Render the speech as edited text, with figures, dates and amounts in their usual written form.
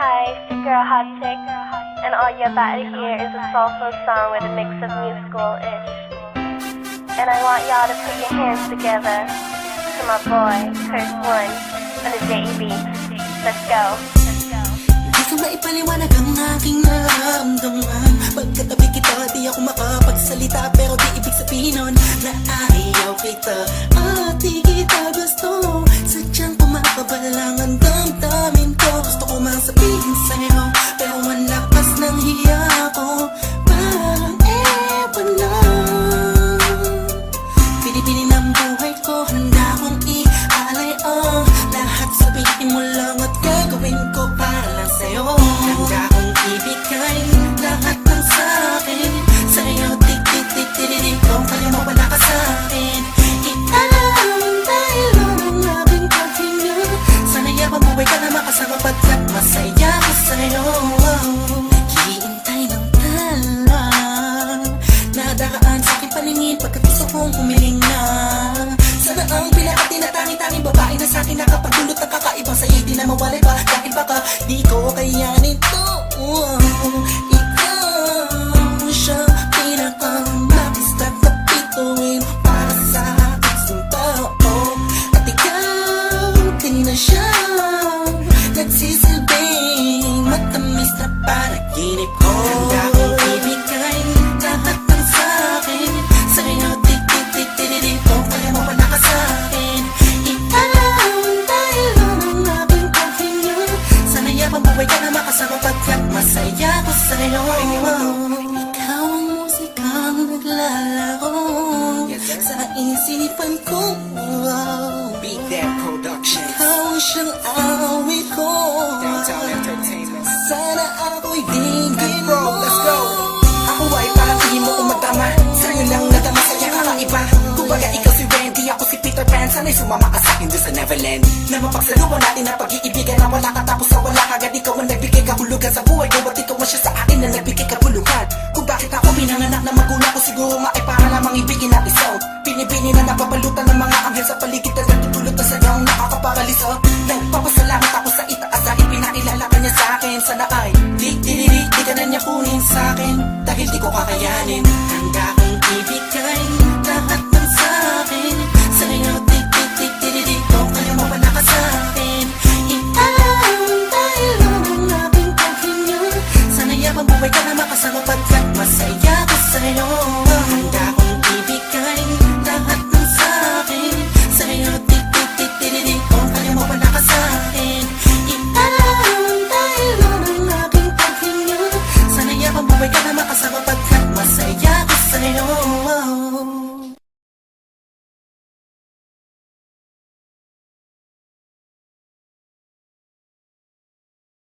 Hi, it's your girl Hot Chick, and all you're about to hear is a soulful song with a mix of musical-ish. And I want y'all to put your hands together to my boy, Curse One, on the J.E.B. Let's go. Di ko maipaliwanag ang aking nararamdaman. Pagkatabi kita, di ako makapagsalita, pero di ibig sabihin nun na ayaw kita at di kita gusto. Sadyang kumakabalang ang damdamin ko. Gusto ko mang sabihin sa'yo, pero ang lakas ng hiya ko. Parang ewan lang. Pinipili ng buhay ko, handa kong ialay ang lahat. Sabihin mo lang at gagawin ko para lang sa'yo. Handa kong ibigay lahat ng sa'kin sa'yo. Tik-tik-tik-tik-tik, kung kaya mo wala ka sa'kin. Iaalam dahil ang labing paghinga. Sana yabang buhay ka na makasama pagkat masaya ko sa'yo. Naghihintay ng talang nadaraan sa'king paningin pagkat gusto kong humiling na. Sana ang pinakatinatanging-tanging babae na sa'kin nakapagdulot ng kakaibang sa'yo di na mawalay pa. Dahil baka di ko kayanin to. Ikaw siya pinakamabis na kapituin para sa aking tao. At ikaw din na siya nagsisilbing matamis na panaginip ko. Handa kong ibigay lahat ng sa'kin sa'yo. Tik-tik-tik-tik-tik, kung kaya mo wala ka sa'kin. Iaalam dahil ang aking paghinga. Sana yabang buhay ka na makasama pagkat masaya ko sa'yo. Ikaw ang musikang naglalaro sa isipan ko. Beat That Productions, Ikaw ang siyang awit ko. Downtown Entertainment. Sana ako'y digin Bro, mo. let's go. Ako ay parang tingin mo umatama. Sa'yo lang nadama sa'yo kakaiba. Kumbaga ikaw si Randy, ako si Peter Pan. Sana'y sumama ka sa'kin dyan sa Neverland. Na mapagsaluhan natin ang pag-iibigan na wala ka tapos na wala ka. Agad ikaw ang nagbigay kahulugan sa buhay ko. Ba't ikaw ang siya sa akin na nagbigay kahulugan? Kung bakit ako pinanganak na magulang ko, siguro nga ay para lamang ibigin natin so. Pinibini na napapalutan ng mga anghel sa paligid na natutulot na sayaw nakakaparaliso. Nagpapasalamat ako sa itaas dahil pinakilala ka niya sa'kin. Sana ay di ka na niya kunin sa'kin dahil di ko kakayanin. Handa kong ibigay lahat ng sa'kin sa'yo. Tik-tik-tik-tik-tik, kung kaya mo wala ka sa'kin. Iaalam dahil ang aking paghinga. Sana yabang buhay ka na makasama pagkat masaya ko sa'yo. Handa kong ibigay lahat ng sa'kin sa'yo. Tik-tik-tik-tik-tik, kung kaya mo wala ka sa'kin. Iaalam dahil ang aking paghinga. Sana yabang buhay ka na makasama pagkat masaya ko sa'yo.